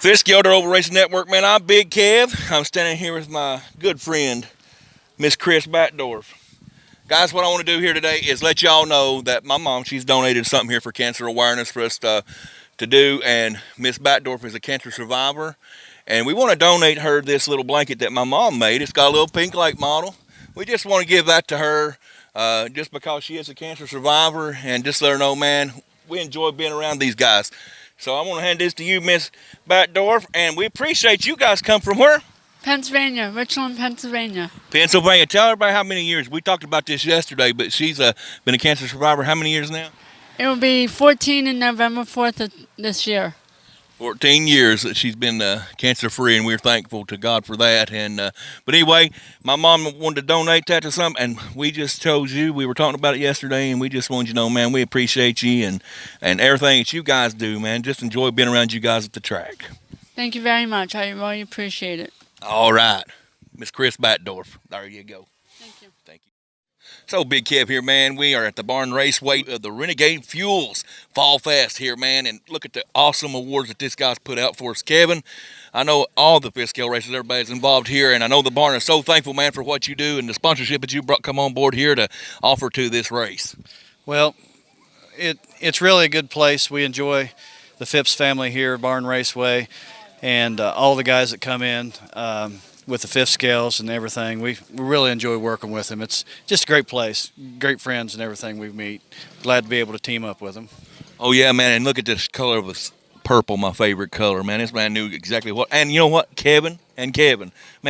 Fisk Elder Oval Racing Network, man. I'm Big Kev. I'm standing here with my good friend, Miss Chris Batdorf. Guys, what I want to do here today is let y'all know that my mom, she's donated something here for cancer awareness for us to do, and Miss Batdorf is a cancer survivor, and we want to donate her this little blanket that my mom made. It's got a little pink lake model. We just want to give that to her just because she is a cancer survivor, and just let her know, man, we enjoy being around these guys. So I want to hand this to you, Miss Batdorf, and we appreciate you guys come from where? Pennsylvania, Richland, Pennsylvania. Pennsylvania. Tell everybody how many years. We talked about this yesterday, but she's been a cancer survivor how many years now? It will be 14 in November 4th of this year. 14 years that she's been cancer-free, and we're thankful to God for that. And but anyway, my mom wanted to donate that to something, and we just chose you. We were talking about it yesterday, and we just wanted you to know, man, we appreciate you and everything that you guys do, man. Just enjoy being around you guys at the track. Thank you very much. I really appreciate it. All right. Miss Chris Batdorf. There you go. Thank you. Thank you. So, Big Kev here, man. We are at the Barn Raceway of the Renegade Fuels Fall Fest here, man. And look at the awesome awards that this guy's put out for us. Kevin, I know all the fifth scale races, everybody's involved here. And I know the barn is so thankful, man, for what you do and the sponsorship that you come on board here to offer to this race. Well, it's really a good place. We enjoy the Phipps family here at Barn Raceway, and all the guys that come in with the fifth scales and everything. We really enjoy working with them. It's just a great place, great friends and everything we meet. Glad to be able to team up with them. Oh, yeah, man, and look at this color of this purple, my favorite color, man. This man knew exactly what. And you know what, Kevin, man,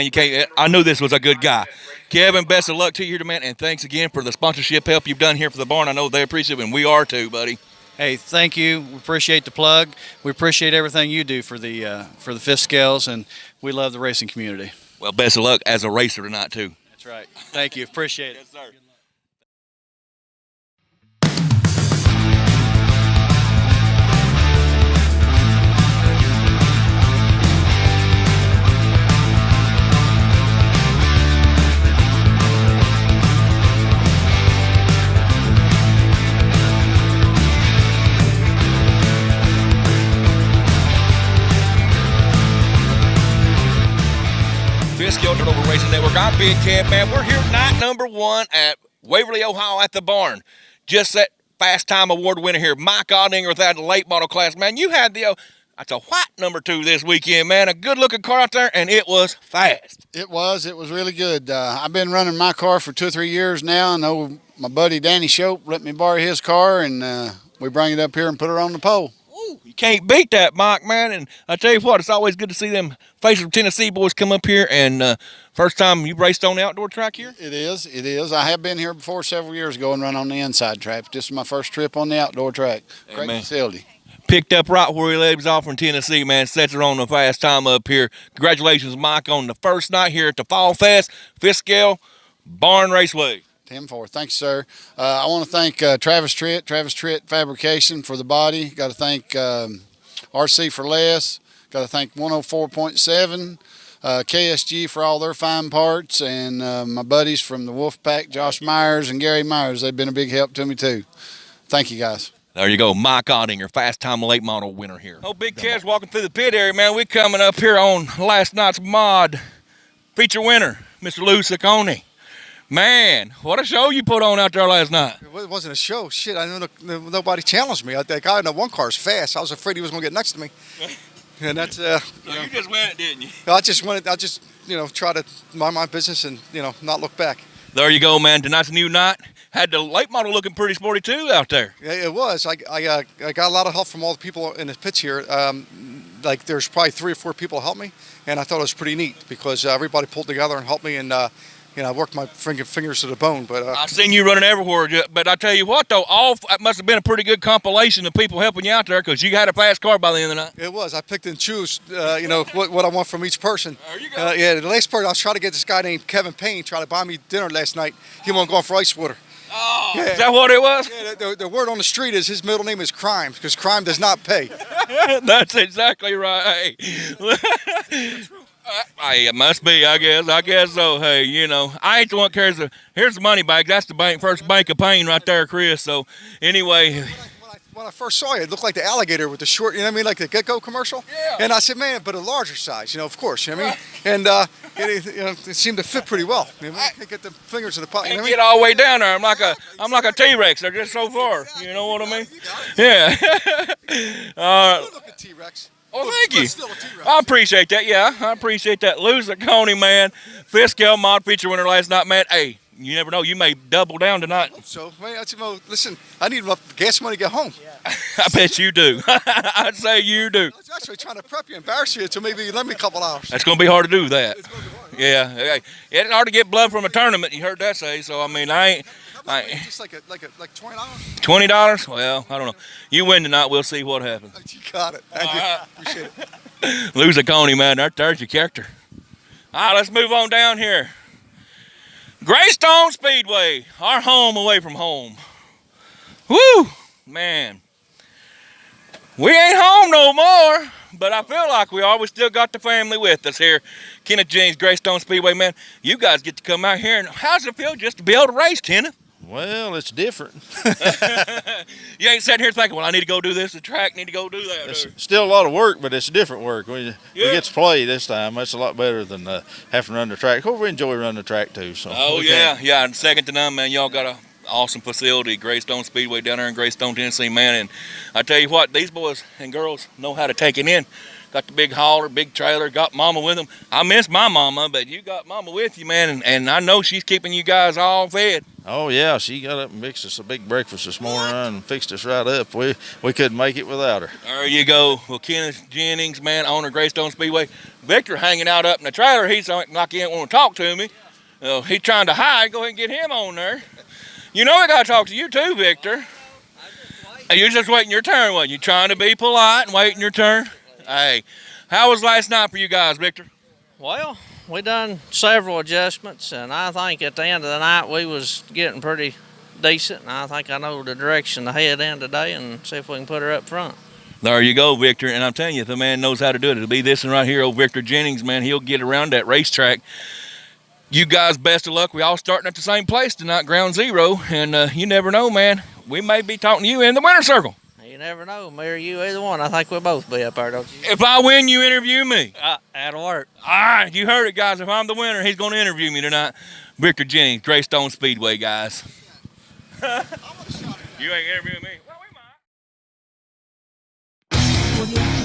you can't. I knew this was a good guy. Kevin, best of luck to you, man, and thanks again for the sponsorship help you've done here for the barn. I know they appreciate it, and we are too, buddy. Hey, thank you. We appreciate the plug. We appreciate everything you do for the fifth scales, and we love the racing community. Well, best of luck as a racer tonight, too. That's right. Thank you. Appreciate it. Yes, sir. Fisk Elder Oval Racing Network. I'm Big Kev, man. We're here night number 1 at Waverly, Ohio at the barn. Just that Fast Time Award winner here, Mike Ottinger with that late model class. Man, you had that's a white number 2 this weekend, man. A good-looking car out there, and it was fast. It was really good. I've been running my car for 2 or 3 years now. I know my buddy Danny Shope let me borrow his car, and we bring it up here and put her on the pole. You can't beat that, Mike, man. And I tell you what, it's always good to see them faces of Tennessee boys come up here. And first time you raced on the outdoor track here? It is. I have been here before several years ago and run on the inside track. This is my first trip on the outdoor track. Great facility. Picked up right where he lives off from Tennessee, man. Sets her on the fast time up here. Congratulations, Mike, on the first night here at the Fall Fest, Fifth Scale, Barn Raceway. 10-4. Thanks, sir. I want to thank Travis Tritt Fabrication for the body. Got to thank RC for Less. Got to thank 104.7, KSG for all their fine parts, and my buddies from the Wolf Pack, Josh Myers and Gary Myers. They've been a big help to me, too. Thank you, guys. There you go, Mike Ottinger, Fast Time late model winner here. Oh, Big Kev's walking through the pit area, man. We're coming up here on last night's mod feature winner, Mr. Lou Ciccone. Man, what a show you put on out there last night. It wasn't a show. Shit, I know nobody challenged me. That guy in the one car is fast. I was afraid he was going to get next to me. And that's, you just went it, didn't you? I just try to mind my business and, not look back. There you go, man. Tonight's a new night. Had the late model looking pretty sporty, too, out there. Yeah, it was. I got a lot of help from all the people in the pits here. There's probably 3 or 4 people to help me. And I thought it was pretty neat because everybody pulled together and helped me. And, I worked my fingers to the bone. But I seen you running everywhere. But I tell you what, though, it must have been a pretty good compilation of people helping you out there because you had a fast car by the end of the night. It was. I picked and chose, what I want from each person. There you go. The last part, I was trying to get this guy named Kevin Payne try to buy me dinner last night. He wasn't going for ice water. Oh, yeah. Is that what it was? Yeah, the word on the street is his middle name is Crime because crime does not pay. That's exactly right. It must be, I guess so. Hey, I ain't the one that carries here's the money bag. That's the first bank of pain right there, Chris. So, anyway. when I first saw you, it looked like the alligator with the short, you know what I mean, like the Get-Go commercial. Yeah. And I said, man, but a larger size, of course, you know what I mean. And it seemed to fit pretty well. You know what I mean? Get the fingers in the pot. You know And what I get mean? all the way down there. I'm like a T-Rex. They're just so far. You know what I mean? Yeah. Good looking T-Rex. Oh, thank you. But still a T-Rex. I appreciate that. Yeah, I appreciate that. Lose the Coney, man. Fifth scale mod feature winner last night, man. Hey, you never know. You may double down tonight. So, man, listen, I need enough gas money to get home. I bet you do. I'd say you do. I was actually trying to prep you, embarrass you, to maybe lend me a couple hours. That's going to be hard to do that. It's gonna be hard, huh? Yeah. Hey, it's hard to get blood from a tournament. You heard that say. So, I mean, How about maybe just like $20? $20? Well, I don't know. You win tonight. We'll see what happens. You got it. Thank you. Appreciate it. Lose a Coney, man. There's your character. All right, let's move on down here. Greystone Speedway, our home away from home. Woo, man. We ain't home no more, but I feel like we are. We still got the family with us here. Kenneth Jennings, Greystone Speedway, man. You guys get to come out here, and how's it feel just to be able to race, Kenneth? Well, it's different. You ain't sitting here thinking, well, I need to go do this, the track, need to go do that. It's still a lot of work, but it's different work. We get to play this time. That's a lot better than having to run the track. Of course, we enjoy running the track too. So. Oh, yeah, yeah. And second to none, man. Y'all got a awesome facility, Greystone Speedway down there in Greystone, Tennessee, man. And I tell you what, these boys and girls know how to take it in. Got the big hauler, big trailer, got mama with them. I miss my mama, but you got mama with you, man. And I know she's keeping you guys all fed. Oh, yeah. She got up and mixed us a big breakfast this morning and fixed us right up. We couldn't make it without her. There you go. Well, Kenneth Jennings, man, owner of Greystone Speedway. Victor hanging out up in the trailer. He's like he didn't want to talk to me. He's trying to hide. Go ahead and get him on there. You know I got to talk to you too, Victor. You're just waiting your turn, wasn't you? Trying to be polite and waiting your turn? Hey, how was last night for you guys, Victor? Well, we done several adjustments, and I think at the end of the night we was getting pretty decent, and I think I know the direction to head in today and see if we can put her up front. There you go, Victor, and I'm telling you, the man knows how to do it. It'll be this one right here, old Victor Jennings, man. He'll get around that racetrack. You guys, best of luck. We all starting at the same place tonight, ground zero, and you never know, man. We may be talking to you in the winner's circle. You never know, me or you, either one. I think we'll both be up there, don't you? If I win, you interview me. That'll work. All right, you heard it, guys. If I'm the winner, he's going to interview me tonight. Victor Jennings, Greystone Speedway, guys. You ain't interviewing me. Well, we might.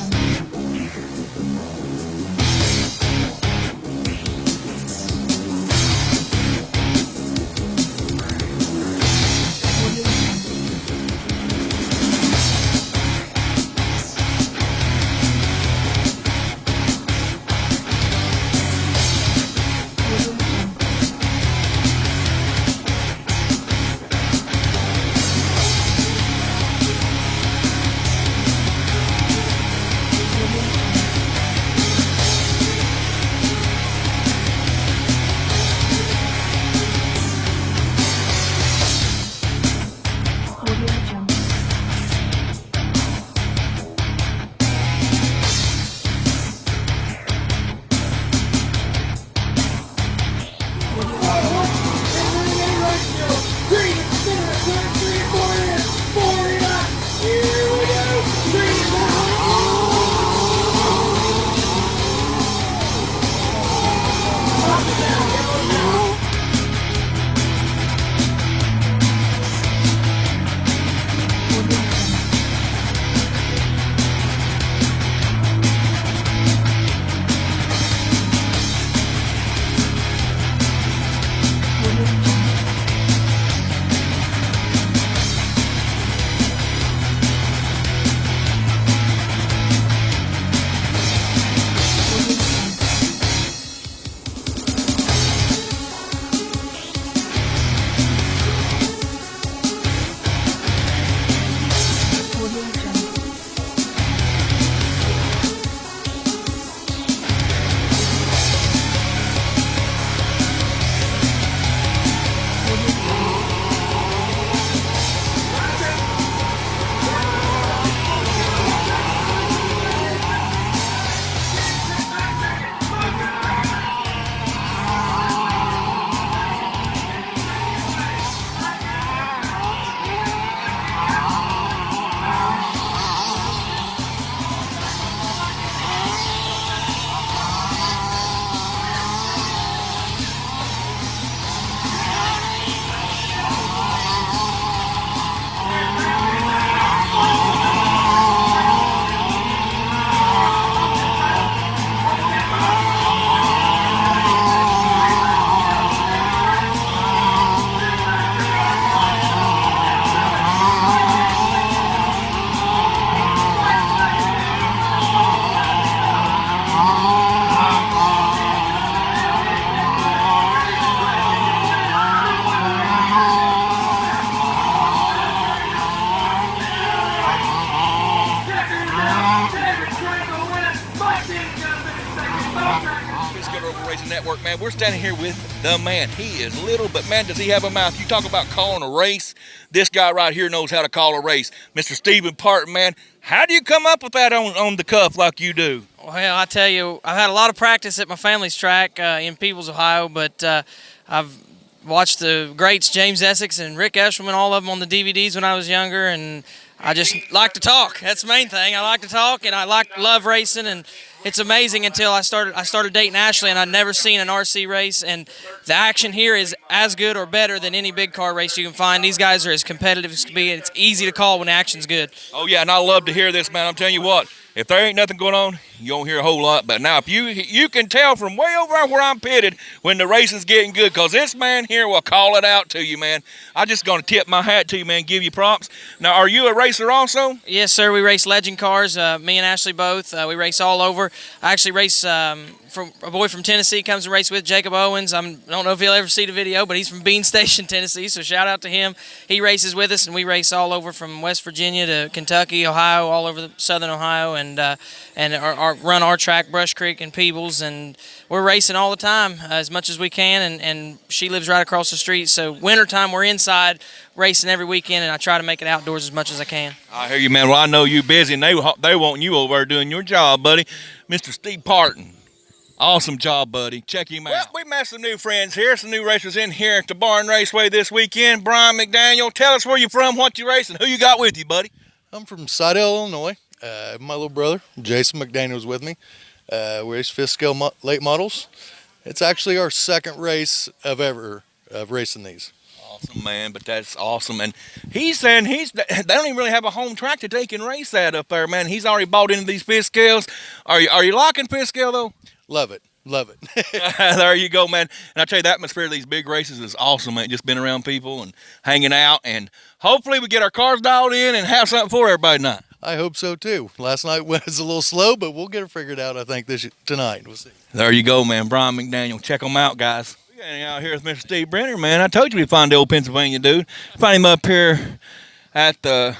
Racing Network, man. We're standing here with the man. He is little, but man, does he have a mouth. You talk about calling a race. This guy right here knows how to call a race. Mr. Stephen Parton, man. How do you come up with that on the cuff like you do? Well, I tell you, I've had a lot of practice at my family's track in Peebles, Ohio, but I've watched the greats, James Essex and Rick Eshelman, all of them on the DVDs when I was younger, and I just like to talk. That's the main thing. I like to talk, and I love racing, and it's amazing until I started dating Ashley, and I'd never seen an RC race, and the action here is as good or better than any big car race you can find. These guys are as competitive as can be, and it's easy to call when the action's good. Oh, yeah, and I love to hear this, man. I'm telling you what, if there ain't nothing going on, you don't hear a whole lot. But now, if you can tell from way over where I'm pitted when the racing's getting good, because this man here will call it out to you, man. I'm just going to tip my hat to you, man, give you props. Now, are you a racer also? Yes, sir. We race legend cars, me and Ashley both. We race all over. I actually race from a boy from Tennessee comes to race with, Jacob Owens. I don't know if he'll ever see the video, but he's from Bean Station, Tennessee, so shout out to him. He races with us, and we race all over from West Virginia to Kentucky, Ohio, all over southern Ohio, and run our track, Brush Creek and Peebles, and we're racing all the time as much as we can, and she lives right across the street, so wintertime we're inside racing every weekend, and I try to make it outdoors as much as I can. I hear you, man. Well, I know you busy, and they want you over there doing your job, buddy. Mr. Steve Parton. Awesome job, buddy. Check him out. Well, we met some new friends here, some new racers in here at the Barn Raceway this weekend. Brian McDaniel, tell us where you're from, what you racing, who you got with you, buddy. I'm from Sidell, Illinois. My little brother, Jason McDaniel's with me. We race fifth scale late models. It's actually our second race of racing these. Awesome, man, but that's awesome. And he's saying they don't even really have a home track that they can race at up there, man. He's already bought into these fifth scales. Are you liking fifth scale, though? Love it. There you go, man. And I tell you, the atmosphere of these big races is awesome, man. Just being around people and hanging out, and hopefully we get our cars dialed in and have something for everybody tonight. I hope so, too. Last night was a little slow, but we'll get it figured out, I think, tonight. We'll see. There you go, man. Brian McDaniel. Check them out, guys. We're out here with Mr. Steve Brenner, man. I told you we'd find the old Pennsylvania dude. Find him up here at the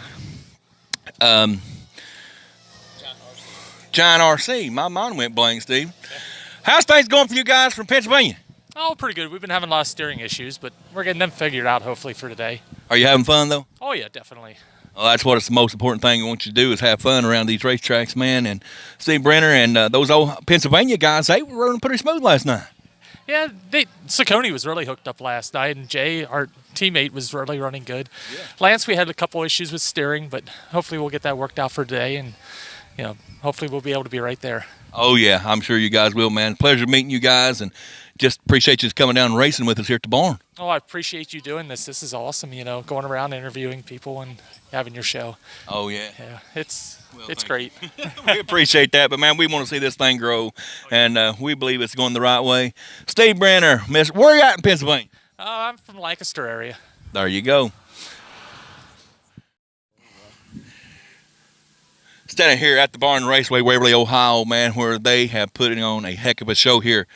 Giant RC. My mind went blank, Steve. How's things going for you guys from Pennsylvania? Oh, pretty good. We've been having a lot of steering issues, but we're getting them figured out hopefully for today. Are you having fun, though? Oh, yeah, definitely. Well, that's what it's the most important thing I want you to do is have fun around these racetracks, man. And Steve Brenner and those old Pennsylvania guys, they were running pretty smooth last night. Yeah, Saccone was really hooked up last night, and Jay, our teammate, was really running good. Yeah. Lance, we had a couple issues with steering, but hopefully we'll get that worked out for today, and hopefully we'll be able to be right there. Oh, yeah, I'm sure you guys will, man. Pleasure meeting you guys, and just appreciate you coming down and racing with us here at the barn. Oh, I appreciate you doing this. This is awesome, going around interviewing people and having your show. Oh, yeah. Yeah, it's great. We appreciate that, but, man, we want to see this thing grow, and we believe it's going the right way. Steve Brenner, where are you at in Pennsylvania? I'm from Lancaster area. There you go. Standing here at the Barn Raceway, Waverly, Ohio, man, where they have put on a heck of a show here.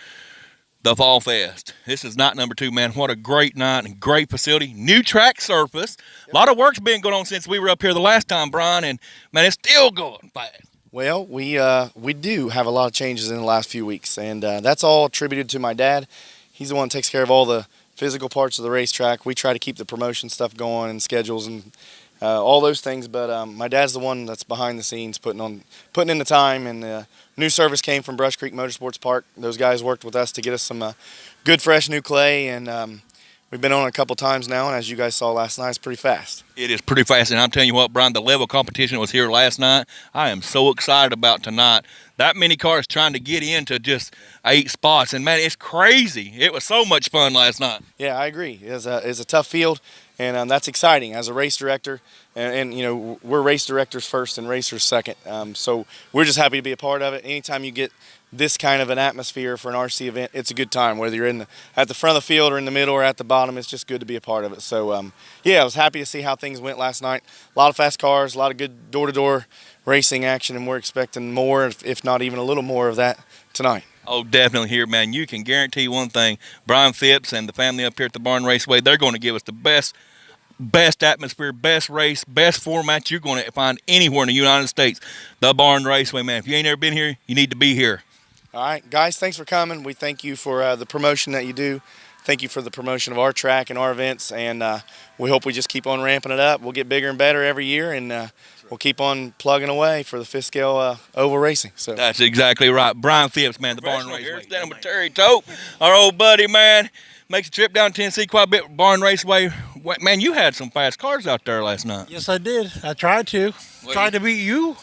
The Fall Fest. This is night number 2, man. What a great night and great facility. New track surface. A lot of work's been going on since we were up here the last time, Brian, and, man, it's still going fast. Well, we do have a lot of changes in the last few weeks, and that's all attributed to my dad. He's the one that takes care of all the physical parts of the racetrack. We try to keep the promotion stuff going and schedules and all those things, but my dad's the one that's behind the scenes putting in the time, and new service came from Brush Creek Motorsports Park. Those guys worked with us to get us some good, fresh new clay, and we've been on it a couple times now, and as you guys saw last night, it's pretty fast. It is pretty fast, and I'm telling you what, Brian, the level of competition that was here last night, I am so excited about tonight. That many cars trying to get into just 8 spots, and, man, it's crazy. It was so much fun last night. Yeah, I agree. It's a tough field, and that's exciting as a race director. And we're race directors first and racers second. So we're just happy to be a part of it. Anytime you get this kind of an atmosphere for an RC event, it's a good time. Whether you're at the front of the field or in the middle or at the bottom, it's just good to be a part of it. So, yeah, I was happy to see how things went last night. A lot of fast cars, a lot of good door-to-door racing action, and we're expecting more, if not even a little more of that tonight. Oh, definitely here, man. You can guarantee one thing. Brian Phipps and the family up here at the Barn Raceway, they're going to give us the best atmosphere, best race, best format you're going to find anywhere in the United States. The Barn Raceway, man. If you ain't ever been here, you need to be here. All right, guys, thanks for coming. We thank you for the promotion that you do. Thank you for the promotion of our track and our events, and we hope we just keep on ramping it up. We'll get bigger and better every year, and we'll keep on plugging away for the fifth scale oval racing. So that's exactly right. Brian Phipps, man, the Barn Raceway. Standing with Terry Tope, our old buddy, man. Makes a trip down Tennessee quite a bit. Barn Raceway. Man, you had some fast cars out there last night. Yes, I did. I tried to. Tried to beat you.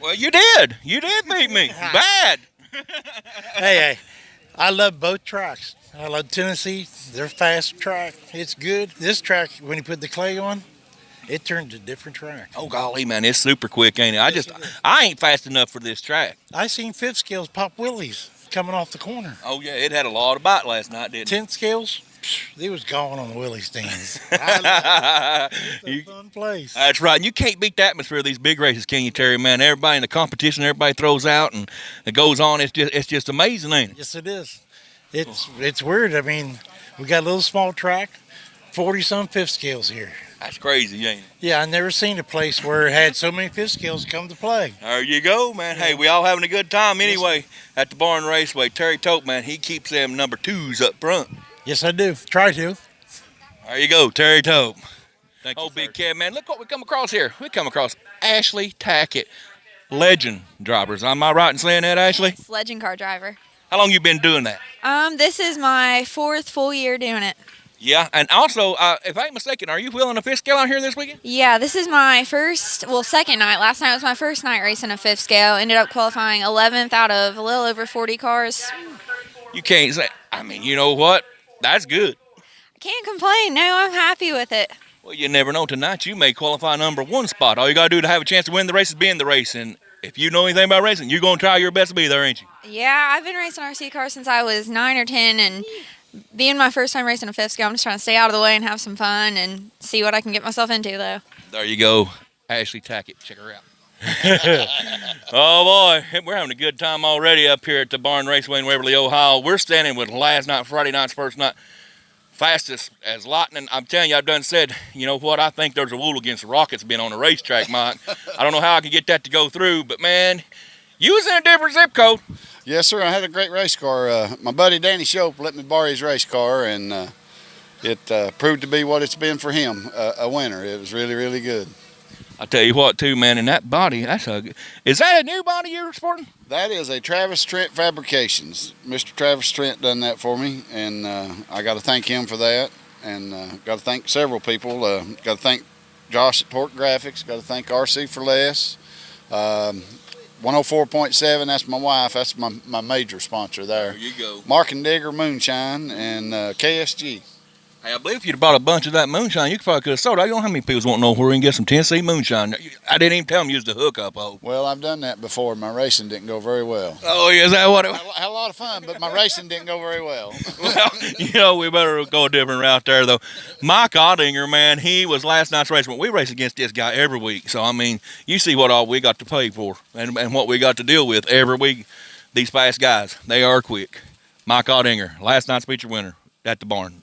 Well, you did. You did beat me. Bad. Hey, I love both tracks. I love Tennessee. They're fast track. It's good. This track, when you put the clay on, it turns a different track. Oh, golly, man, it's super quick, ain't it? I ain't fast enough for this track. I seen fifth scales pop wheelies coming off the corner. Oh, yeah, it had a lot of bite last night, didn't it? 10th scales, they was gone on the wheelie stands. It's a fun place. That's right. And you can't beat the atmosphere of these big races, can you, Terry, man? Everybody in the competition, everybody throws out, and it goes on. It's just amazing, ain't it? Yes, it is. It's weird. I mean, we got a little small track, 40-some fifth scales here. That's crazy, ain't it? Yeah, I never seen a place where it had so many fifth scales come to play. There you go, man. Hey, we all having a good time anyway at the Barn Raceway. Terry Tope, man, he keeps them number 2s up front. Yes, I do. Try to. There you go, Terry Tope. Thank you, Big Kev, man. Look what we come across here. We come across Ashley Tackett, legend drivers. Am I right in saying that, Ashley? Yes, legend car driver. How long you been doing that? This is my 4th full year doing it. Yeah, and also, if I ain't mistaken, are you wheeling a fifth scale out here this weekend? Yeah, this is my second night. Last night was my first night racing a fifth scale. Ended up qualifying 11th out of a little over 40 cars. You can't say, I mean, you know what? That's good. I can't complain. No, I'm happy with it. Well, you never know. Tonight you may qualify #1 spot. All you got to do to have a chance to win the race is be in the race. And if you know anything about racing, you're going to try your best to be there, ain't you? Yeah, I've been racing RC cars since I was 9 or 10, and being my first time racing a fifth scale, I'm just trying to stay out of the way and have some fun and see what I can get myself into, though. There you go. Ashley Tackett. Check her out. Oh, boy. We're having a good time already up here at the Barn Raceway in Waverly, Ohio. We're standing with last night, Friday night's first night, fastest as lightning. I'm telling you, I've done said, you know what, I think there's a rule against the Rockets being on the racetrack, Mike. I don't know how I can get that to go through, but, man, you was in a different zip code. Yes, sir. I had a great race car. My buddy Danny Shope let me borrow his race car, and it proved to be what it's been for him, a winner. It was really, really good. I tell you what, too, man, and that body, is that a new body you're sporting? That is a Travis Trent Fabrications. Mr. Travis Trent done that for me, and I got to thank him for that, and got to thank several people. Got to thank Josh at Torque Graphics. Got to thank RC for Less. 104.7, that's my wife. That's my major sponsor there. There you go. Mark and Digger Moonshine and KSG. Hey, I believe if you'd bought a bunch of that moonshine, you probably could have sold it. I don't know how many people want to know where we can get some Tennessee moonshine. I didn't even tell them to use the hookup hole. Well, I've done that before. My racing didn't go very well. Oh, is that what it was? I had a lot of fun, but my racing didn't go very well. Well, you know, we better go a different route there, though. Mike Ottinger, man, he was last night's race. We race against this guy every week. So, I mean, you see what all we got to pay for and what we got to deal with every week. These fast guys, they are quick. Mike Ottinger, last night's feature winner at the barn.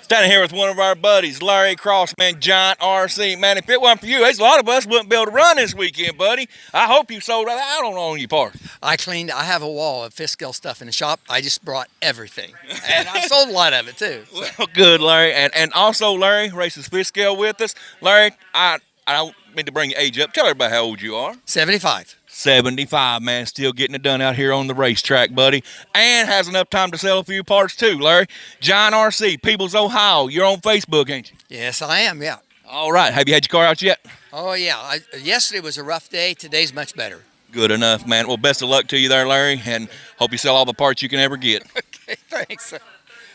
Standing here with one of our buddies, Larry Cross, man, Giant RC. Man, if it wasn't for you, there's a lot of us wouldn't be able to run this weekend, buddy. I hope you sold out on your parts. I have a wall of fifth scale stuff in the shop. I just brought everything. And I sold a lot of it, too. So. Well, good, Larry. And also, Larry races fifth scale with us. Larry, I don't mean to bring your age up. Tell everybody how old you are. 75. 75, man, still getting it done out here on the racetrack, buddy, and has enough time to sell a few parts too, Larry. Giant RC, Peebles, Ohio. You're on Facebook, ain't you? Yes, I am, yeah. All right. Have you had your car out yet? Oh, yeah. Yesterday was a rough day. Today's much better. Good enough, man. Well, best of luck to you there, Larry, and hope you sell all the parts you can ever get. Okay, thanks.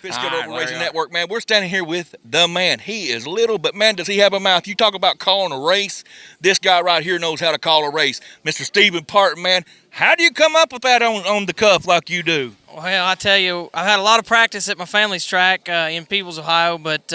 Fifth Scale Oval Racing Network, man. We're standing here with the man. He is little, but, man, does he have a mouth. You talk about calling a race. This guy right here knows how to call a race. Mr. Stephen Parton, man. How do you come up with that on the cuff like you do? Well, I tell you, I've had a lot of practice at my family's track in Peebles, Ohio, but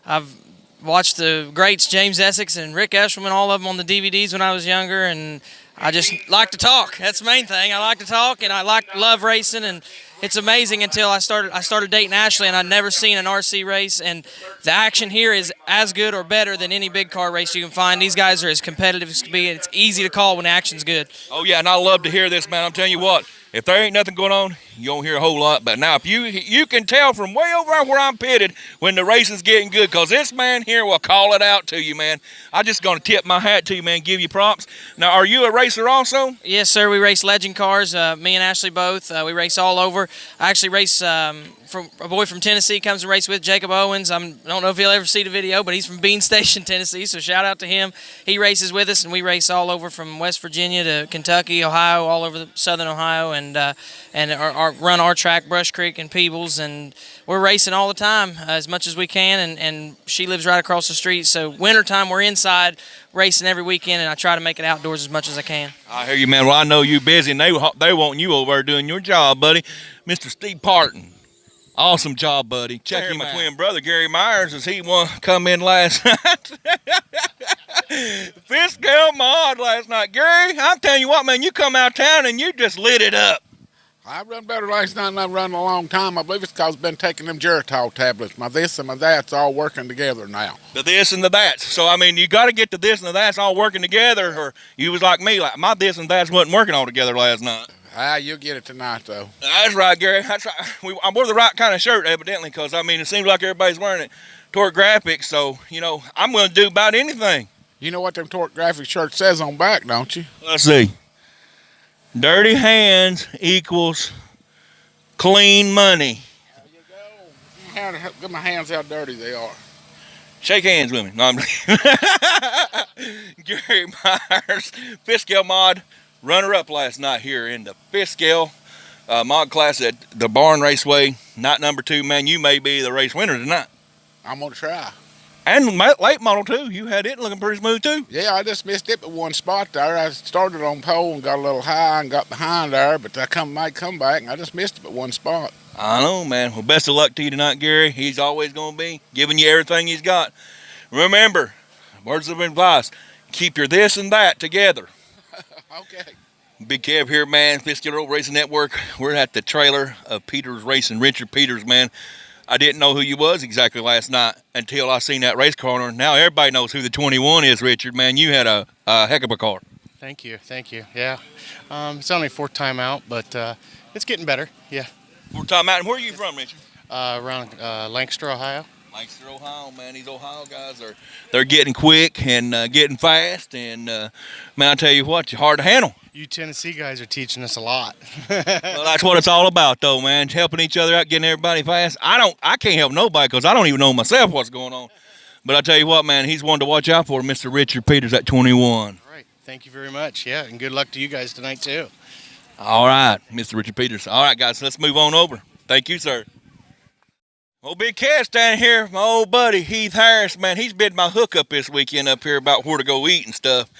I've watched the greats, James Essex and Rick Eshelman, all of them on the DVDs when I was younger, and I just like to talk. That's the main thing. I like to talk, and I love racing, and it's amazing until I started dating Ashley, and I'd never seen an RC race, and the action here is as good or better than any big car race you can find. These guys are as competitive as can be, and it's easy to call when the action's good. Oh, yeah, and I love to hear this, man. I'm telling you what, if there ain't nothing going on, you don't hear a whole lot. But now, if you can tell from way over where I'm pitted when the racing's getting good, because this man here will call it out to you, man. I'm just going to tip my hat to you, man, give you props. Now, are you a racer also? Yes, sir. We race legend cars. Me and Ashley both. We race all over. I actually race from a boy from Tennessee comes and race with Jacob Owens. I don't know if he'll ever see the video, but he's from Bean Station, Tennessee. So shout out to him. He races with us, and we race all over from West Virginia to Kentucky, Ohio, all over southern Ohio, and run our track, Brush Creek and Peebles, and we're racing all the time as much as we can. And she lives right across the street. So wintertime, we're inside racing every weekend, and I try to make it outdoors as much as I can. I hear you, man. Well, I know you busy, and they want you over there doing your job, buddy. Mr. Steve Parton. Awesome job, buddy. Check in my twin brother, Gary Myers, as he come in last night. Fifth scale mod last night. Gary, I'm telling you what, man, you come out of town and you just lit it up. I run better last night than I've run in a long time. I believe it's because I've been taking them Geritol tablets. My this and my that's all working together now. The this and the that's. So, I mean, you got to get the this and the that's all working together, or you was like me, like my this and that's wasn't working all together last night. You'll get it tonight, though. That's right, Gary. That's right. I wore the right kind of shirt, evidently, because, I mean, it seems like everybody's wearing it. Torque Graphics, so, you know, I'm going to do about anything. You know what them Torque Graphics shirt says on back, don't you? Let's see. Dirty hands equals clean money. There you go. Get my hands how dirty they are. Shake hands with me. No, I'm Gary Myers, fifth scale mod. Runner-up last night here in the fifth scale mod class at the Barn Raceway. Night number 2, man, you may be the race winner tonight. I'm going to try. And late model, too. You had it looking pretty smooth, too. Yeah, I just missed it but one spot there. I started on pole and got a little high and got behind there, but I might come back, and I just missed it but one spot. I know, man. Well, best of luck to you tonight, Gary. He's always going to be giving you everything he's got. Remember, words of advice, keep your this and that together. Okay. Big Kev here, man. Fitzgerald Racing Network. We're at the trailer of Peters Racing. Richard Peters, man. I didn't know who you was exactly last night until I seen that race car. Now everybody knows who the 21 is, Richard. Man, you had a heck of a car. Thank you. Yeah. It's only 4th time out, but it's getting better. Yeah. 4th time out. And where are you from, Richard? Around Lancaster, Ohio. Lancaster, Ohio, man. These Ohio guys they're getting quick and getting fast, and man, I tell you what, you're hard to handle. You Tennessee guys are teaching us a lot. Well, that's what it's all about, though, man. Helping each other out, getting everybody fast. I can't help nobody because I don't even know myself what's going on. But I tell you what, man, he's one to watch out for, Mr. Richard Peters at 21. All right. Thank you very much. Yeah, and good luck to you guys tonight, too. All right, Mr. Richard Peters. All right, guys, let's move on over. Thank you, sir. Well, big cat standing here, my old buddy Heath Harris, man. He's been my hookup this weekend up here about where to go eat and stuff.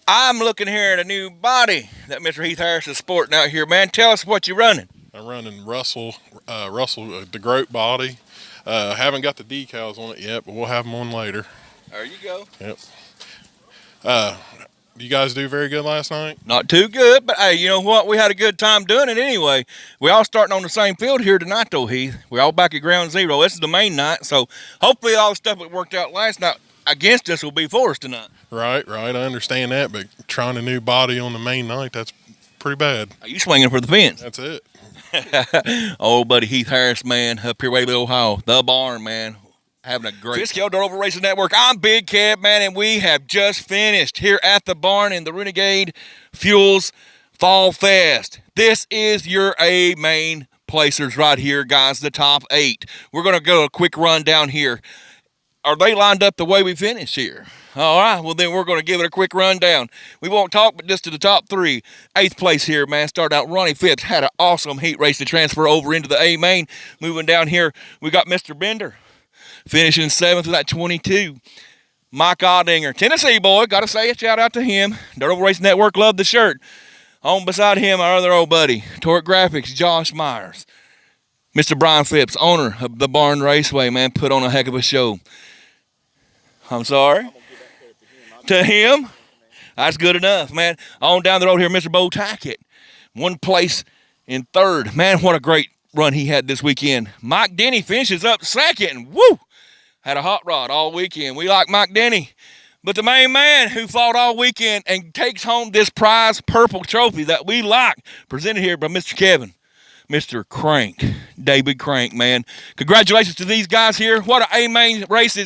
I'm looking here at a new body that Mr. Heath Harris is sporting out here, man. Tell us what you're running. I'm running Russell DeGroat body. Haven't got the decals on it yet, but we'll have them on later. There you go. Yep. You guys do very good last night? Not too good, but hey, you know what? We had a good time doing it anyway. We all starting on the same field here tonight, though, Heath. We're all back at ground zero. This is the main night, so hopefully all the stuff that worked out last night against us will be for us tonight. Right. I understand that, but trying a new body on the main night, that's pretty bad. Are you swinging for the fence? That's it. Old buddy Heath Harris, man, up here, Waverly, Ohio. The barn, man. Having a great Fitzgerald Over Racing Network. I'm Big Kev, man, and we have just finished here at the barn in the Renegade Fuels Fall Fest. This is your main placers right here, guys, the top 8. We're going to go a quick run down here. Are they lined up the way we finished here? All right, well, then we're going to give it a quick rundown. We won't talk, but just to the top 3. 8th place here, man. Started out Ronnie Phipps. Had an awesome heat race to transfer over into the A main. Moving down here, we got Mr. Bender. Finishing 7th with that 22. Mike Oddinger, Tennessee boy, got to say a shout out to him. Dirt Over Racing Network, love the shirt. On beside him, our other old buddy, Torque Graphics, Josh Myers. Mr. Brian Phipps, owner of the Barn Raceway, man, put on a heck of a show. I'm sorry? To him? That's good enough, man. On down the road here, Mr. Bo Tackett. 1 place in 3rd. Man, what a great run he had this weekend. Mike Denny finishes up 2nd. Woo! Had a hot rod all weekend. We like Mike Denny. But the main man who fought all weekend and takes home this prize purple trophy that we like, presented here by Mr. Kevin, Mr. Crank, David Crank, man. Congratulations to these guys here. What an A-main race.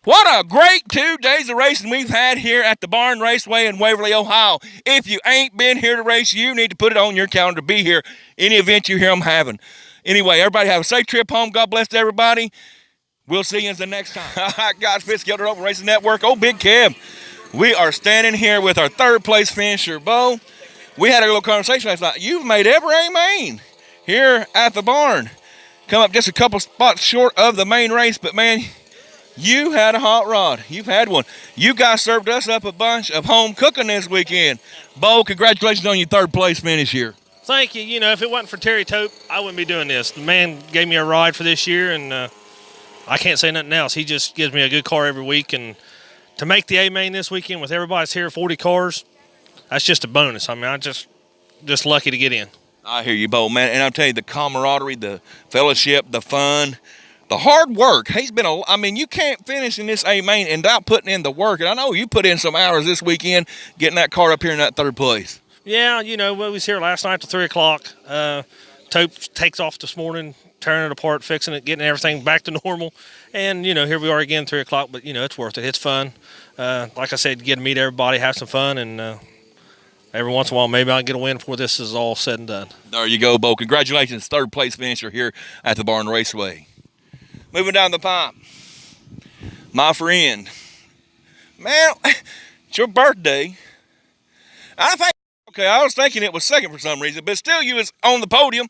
What a great 2 days of racing we've had here at the Barn Raceway in Waverly, Ohio. If you ain't been here to race, you need to put it on your calendar to be here any event you hear them having. Anyway, everybody have a safe trip home. God bless everybody. We'll see you the next time. All right, guys, Fitzgerald Open Racing Network. Oh, Big Kev. We are standing here with our 3rd place finisher, Bo. We had a little conversation last night. You've made every A-main here at the barn. Come up just a couple spots short of the main race, but, man, you had a hot rod. You've had one. You guys served us up a bunch of home cooking this weekend. Bo, congratulations on your 3rd place finish here. Thank you. You know, if it wasn't for Terry Tope, I wouldn't be doing this. The man gave me a ride for this year, and I can't say nothing else. He just gives me a good car every week, and to make the A-main this weekend with everybody's here, 40 cars, that's just a bonus. I mean, I'm just lucky to get in. I hear you, Bo, man. And I'm telling you, the camaraderie, the fellowship, the fun, the hard work. He's been I mean, you can't finish in this A-main without putting in the work. And I know you put in some hours this weekend getting that car up here in that 3rd place. Yeah, you know, we was here last night till 3 o'clock. Tope takes off this morning, tearing it apart, fixing it, getting everything back to normal. And, you know, here we are again, 3 o'clock. But, you know, it's worth it. It's fun. Like I said, you get to meet everybody, have some fun, and every once in a while, maybe I'll get a win before this is all said and done. There you go, Bo. Congratulations, 3rd place finisher here at the Barn Raceway. Moving down the pipe, my friend. Man, it's your birthday. I was thinking it was 2nd for some reason, but still you was on the podium.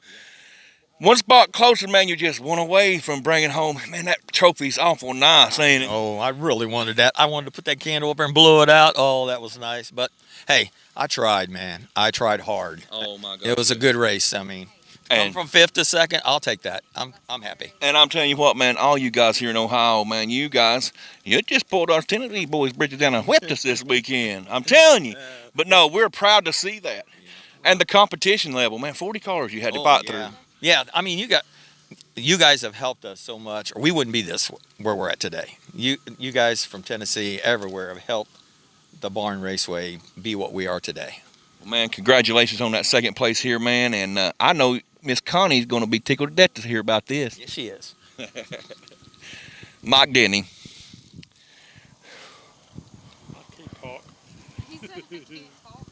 1 spot closer, man, you just went away from bringing home. Man, that trophy's awful nice, ain't it? Oh, I really wanted that. I wanted to put that candle up there and blow it out. Oh, that was nice. But, hey, I tried, man. I tried hard. Oh, my God. It was a good race. I mean, come from 5th to 2nd, I'll take that. I'm happy. And I'm telling you what, man, all you guys here in Ohio, man, you just pulled our Tennessee boys' bridges down and whipped us this weekend. I'm telling you. But, no, we're proud to see that. And the competition level, man, 40 cars you had to fight through. Yeah, I mean, you guys have helped us so much, or we wouldn't be where we're at today. You guys from Tennessee, everywhere, have helped the Barn Raceway be what we are today. Well, man, congratulations on that 2nd place here, man. And I know Miss Connie's going to be tickled to death to hear about this. Yes, she is. Mike Denny.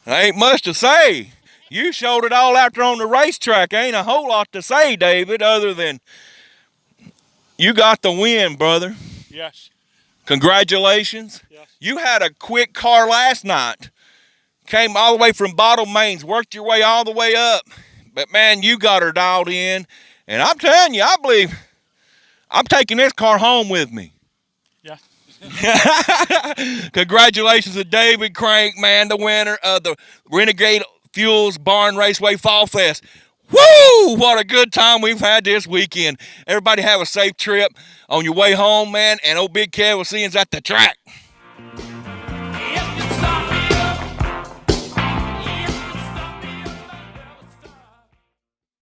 Ain't much to say. You showed it all after on the racetrack. Ain't a whole lot to say, David, other than you got the win, brother. Yes. Congratulations. Yes. You had a quick car last night. Came all the way from Bottle Mains, worked your way all the way up. But, man, you got her dialed in. And I'm telling you, I believe I'm taking this car home with me. Yeah. Congratulations to David Crank, man, the winner of the Renegade Fuels Barn Raceway Fall Fest. Woo! What a good time we've had this weekend. Everybody have a safe trip on your way home, man. And old Big Kev will see you at the track.